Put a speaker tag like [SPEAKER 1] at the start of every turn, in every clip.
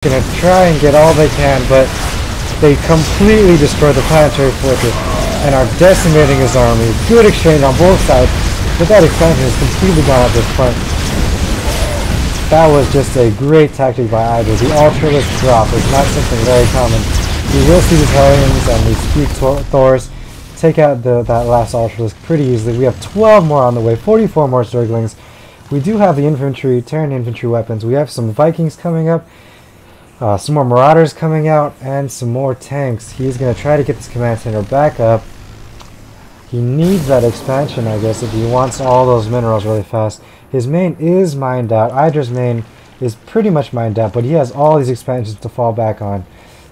[SPEAKER 1] gonna try and get all they can, but they completely destroy the planetary fortress and are decimating his army. Good exchange on both sides, but that expansion is completely gone at this point. That was just a great tactic by Idra. The Ultralist drop is not something very common. You will see these Hellions and these Speed Thors take out that last Ultralist pretty easily. We have 12 more on the way, 44 more Zerglings. We do have the infantry, Terran infantry weapons. We have some Vikings coming up, some more Marauders coming out, and some more tanks. He's going to try to get this command center back up. He needs that expansion, I guess, if he wants all those minerals really fast. His main is mined out. Idra's main is pretty much mined out, but he has all these expansions to fall back on.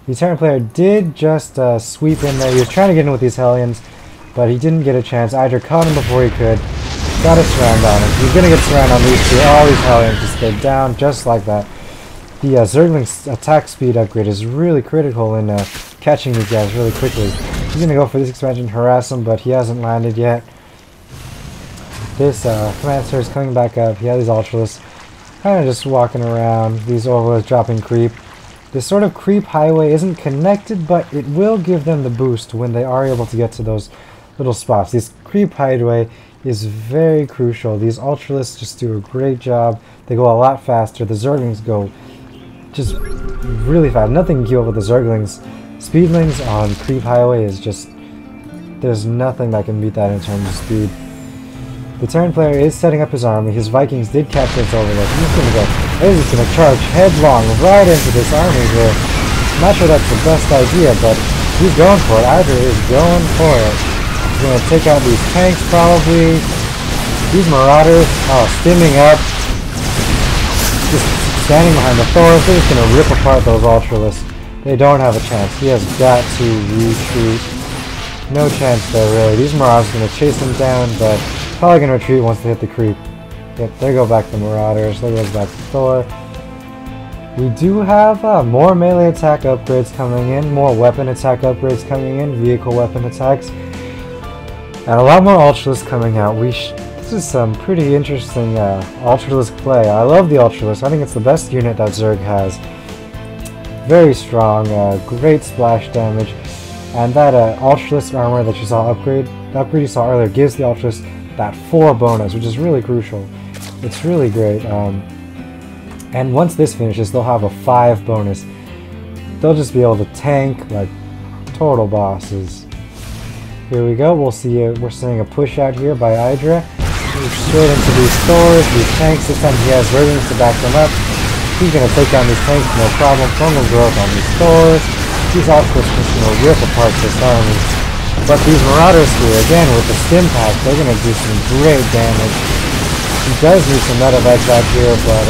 [SPEAKER 1] The Terran player did just sweep in there. He was trying to get in with these Hellions, but he didn't get a chance. Idra caught him before he could. Got a surround on him. He's going to get surround on these two. All these Hellions just go down just like that. The Zergling's attack speed upgrade is really critical in catching these guys really quickly. He's going to go for this expansion, harass him, but he hasn't landed yet. This command center is coming back up. He has these Ultralists kind of just walking around. These Overlords dropping creep. This sort of creep highway isn't connected, but it will give them the boost when they are able to get to those little spots. This creep highway is very crucial. These Ultralists just do a great job. They go a lot faster. The Zerglings go just really fast. Nothing can keep up with the Zerglings. Speedlings on creep highway is just, there's nothing that can beat that in terms of speed. The Terran player is setting up his army. His Vikings did capture its Overlord. He's going to go. He's going to charge headlong right into this army here. Not sure that's the best idea, but he's going for it. Idra is going for it. He's going to take out these tanks probably. These Marauders, stimming up. Just standing behind the Thors. They're just going to rip apart those Ultralists. They don't have a chance. He has got to retreat. No chance there, really. These Marauders are going to chase him down, but probably going to retreat once they hit the creep. Yep, there go back the Marauders. There goes back the Thor. We do have more melee attack upgrades coming in, more weapon attack upgrades coming in, vehicle weapon attacks, and a lot more Ultralists coming out. This is some pretty interesting Ultralist play. I love the Ultralist. I think it's the best unit that Zerg has. Very strong, great splash damage, and that Ultralist armor that you saw the upgrade you saw earlier gives the Ultralist that 4 bonus, which is really crucial. It's really great. And once this finishes, they'll have a 5 bonus. They'll just be able to tank like total bosses. Here we go. We're seeing a push out here by Idra. Straight into these Thors, these tanks. This time he has Zerglings to back them up. He's going to take down these tanks, no problem. Fungal growth on these Thors. These Ultralists just going to rip apart this army. But these Marauders here, again, with the stim pack, they're going to do some great damage. He does need some medevacs out here, but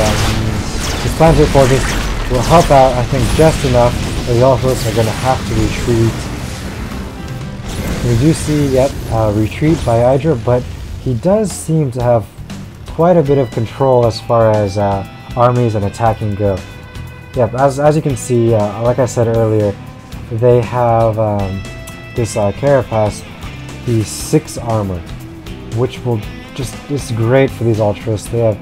[SPEAKER 1] his planetary fortress will help out, I think, just enough. But the Ultralists are going to have to retreat. We do see, retreat by Idra, but he does seem to have quite a bit of control as far as armies and attacking go. Yep, as you can see, like I said earlier, they have this Carapace, the 6 armor, which will is great for these Ultras. They have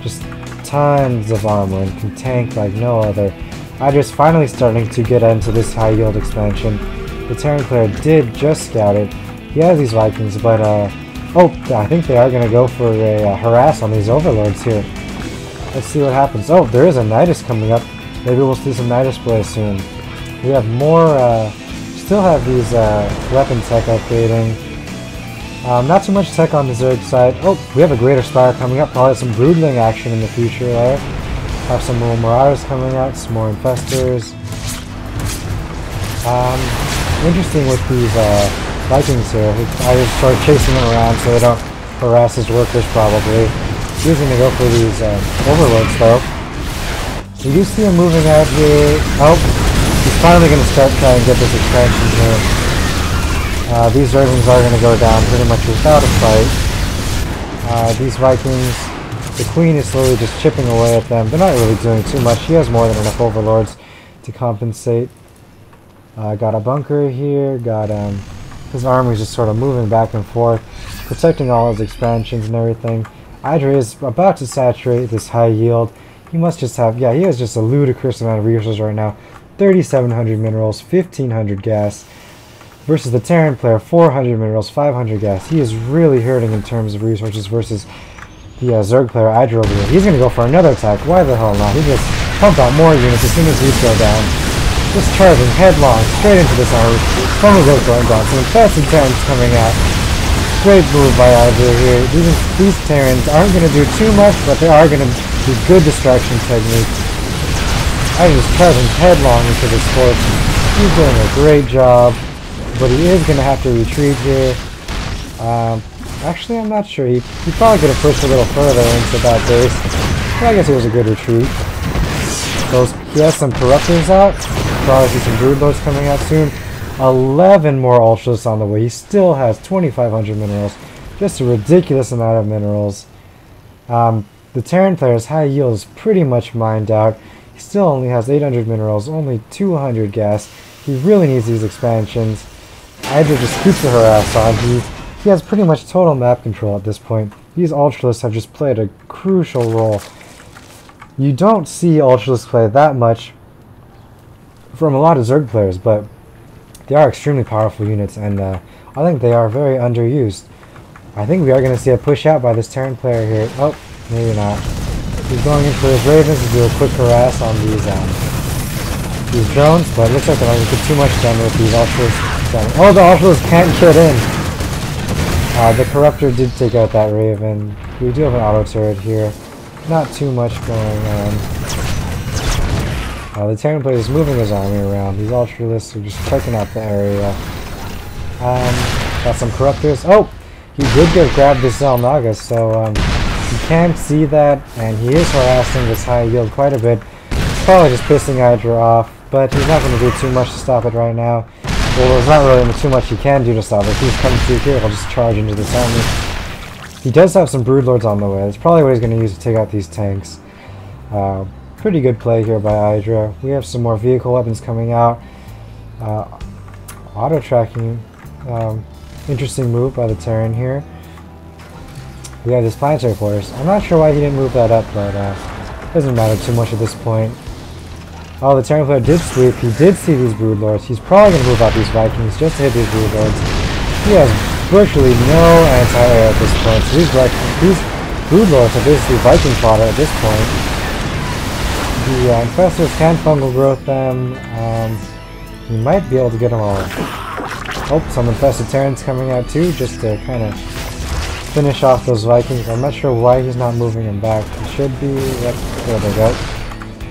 [SPEAKER 1] just tons of armor and can tank like no other. Idra's finally starting to get into this high yield expansion. The Terran player did just scout it. He has these Vikings, but I think they are going to go for a harass on these Overlords here. Let's see what happens. Oh, there is a Nidus coming up. Maybe we'll see some Nidus play soon. We have more, still have these weapon tech upgrading. Not too much tech on the Zerg side. Oh, we have a Greater Spire coming up. Probably some Broodling action in the future there. Have some more Marauders coming out, some more Infestors. Interesting with these Vikings here. I just started chasing them around so they don't harass his workers probably. He's going to go for these Overlords though. We do see him moving out here. Oh, he's finally going to start trying to get this expansion here. These Zerglings are going to go down pretty much without a fight. These Vikings, the Queen is slowly just chipping away at them. They're not really doing too much. He has more than enough Overlords to compensate. Got a bunker here. Got his army's just sort of moving back and forth, protecting all his expansions and everything. Idra is about to saturate this high yield. He must just have, yeah, he has just a ludicrous amount of resources right now. 3,700 minerals, 1,500 gas. Versus the Terran player, 400 minerals, 500 gas. He is really hurting in terms of resources versus the Zerg player, Idra over here. He's going to go for another attack. Why the hell not? He just pumped out more units as soon as these go down. Just charging headlong straight into this army. Fungal goes going down. Some infested Terrans coming out. Great move by Idra here. These Terrans aren't going to do too much, but they are going to do good distraction technique. Idra is charging headlong into this force. He's doing a great job, but he is going to have to retreat here. Actually, I'm not sure. He probably could have pushed a little further into that base. But I guess it was a good retreat. He has some Corruptors out. Probably see some Broodlords coming out soon. 11 more Ultras on the way. He still has 2,500 minerals. Just a ridiculous amount of minerals. The Terran player's high yield is pretty much mined out. He still only has 800 minerals, only 200 gas. He really needs these expansions. Idra just keeps the harass on. He has pretty much total map control at this point. These Ultralists have just played a crucial role. You don't see Ultralists play that much from a lot of Zerg players, but they are extremely powerful units, and I think they are very underused. I think we are going to see a push out by this Terran player here. Oh, maybe not. He's going in for his Ravens to do a quick harass on these drones, but it looks like they're not going to get too much done with these Ultras. Oh, the Ultras can't get in! The Corruptor did take out that Raven. We do have an auto turret here. Not too much going on. The Terran player is moving his army around. These Ultralists are just checking out the area. Got some Corruptors. Oh! He did grab this Zelnaga, so you can see that, and he is harassing this high yield quite a bit. Probably just pissing Idra off, but he's not going to do too much to stop it right now. Well, there's not really too much he can do to stop it. If he's coming through here, he'll just charge into this army. He does have some Broodlords on the way. That's probably what he's going to use to take out these tanks. Pretty good play here by Idra. We have some more vehicle weapons coming out. Auto-tracking. Interesting move by the Terran here. We have this planetary force. I'm not sure why he didn't move that up, but doesn't matter too much at this point. Oh, the Terran player did sweep. He did see these Broodlords. He's probably going to move out these Vikings just to hit these Broodlords. He has virtually no anti-air at this point. So these Broodlords are basically Viking fodder at this point. The Infestors can fungal growth them. He might be able to get them all. Oh, some infested Terrans coming out too, just to kind of finish off those Vikings. I'm not sure why he's not moving them back. He should be. Yep, there they go.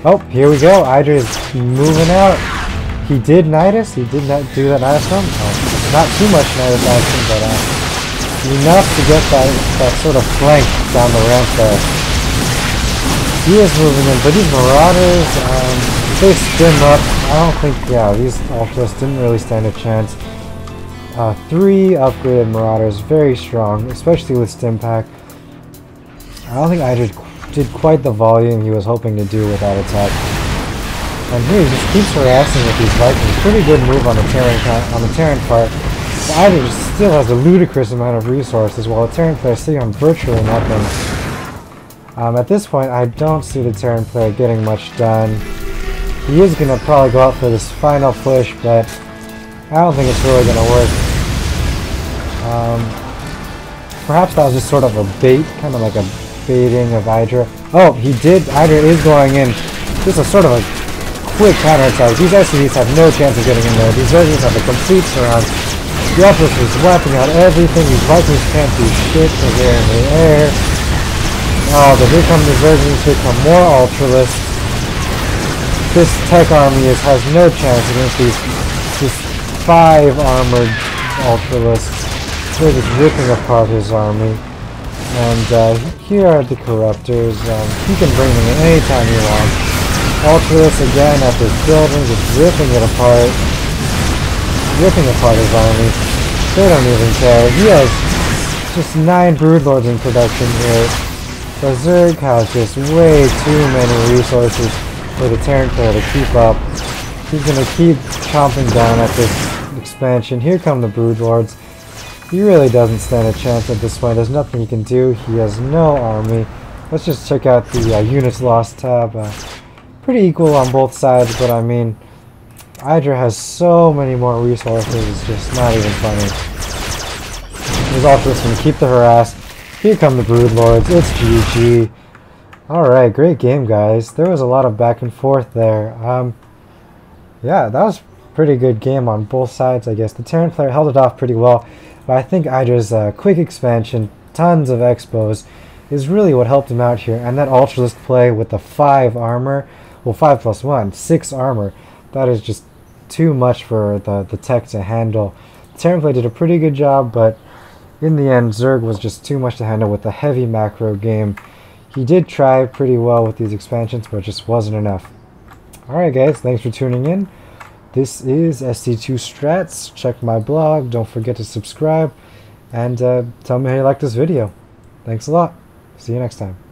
[SPEAKER 1] Oh, here we go. Idra is moving out. He did Nidus. He did not do that Nidus from. Not too much Nidus action, but enough to get that sort of flank down the ramp there. He is moving in, but these Marauders, they stim up. I don't think, yeah, these Ultras didn't really stand a chance. 3 upgraded Marauders, very strong, especially with Stim Pack. I don't think Idra did quite the volume he was hoping to do with that attack. And here he just keeps harassing with these Vikings. Pretty good move on the Terran part. But Idra still has a ludicrous amount of resources, while the Terran player is sitting on virtually nothing. At this point, I don't see the Terran player getting much done. He is going to probably go out for this final push, but I don't think it's really going to work. Perhaps that was just sort of a bait, kind of like a baiting of Idra. Oh, Idra is going in. This is sort of a quick counterattack. These SCVs have no chance of getting in there. These Zergians have a complete surround. The Ultras is wiping out everything. These Vikings can't do shit because they're in the air. Oh, but here come the Zergians. Here come more Ultralists. This tech army has no chance against these 5 armored Ultralists. They're just ripping apart his army. And here are the Corruptors. He can bring them in anytime you want. Ultras again at this building, just ripping it apart. Ripping apart his army. They don't even care. He has just 9 Broodlords in production here. The Zerg has just way too many resources for the Terran player to keep up. He's going to keep chomping down at this expansion. Here come the Broodlords. He really doesn't stand a chance at this point. There's nothing he can do. He has no army. let's just check out the units lost tab. Pretty equal on both sides, but I mean, Idra has so many more resources, it's just not even funny. There's also this one, keep the harass. Here come the Broodlords, it's GG. Alright, great game, guys. There was a lot of back and forth there. Yeah, that was a pretty good game on both sides, I guess. The Terran player held it off pretty well, but I think Idra's quick expansion, tons of expos, is really what helped him out here. And that Ultralisk play with the 5 armor, well 5 plus 1, 6 armor, that is just too much for the tech to handle. The Terran player did a pretty good job, but in the end, Zerg was just too much to handle with the heavy macro game. He did try pretty well with these expansions, but it just wasn't enough. Alright guys, thanks for tuning in. This is SC2 Strats. Check my blog, don't forget to subscribe, and tell me how you like this video. Thanks a lot. See you next time.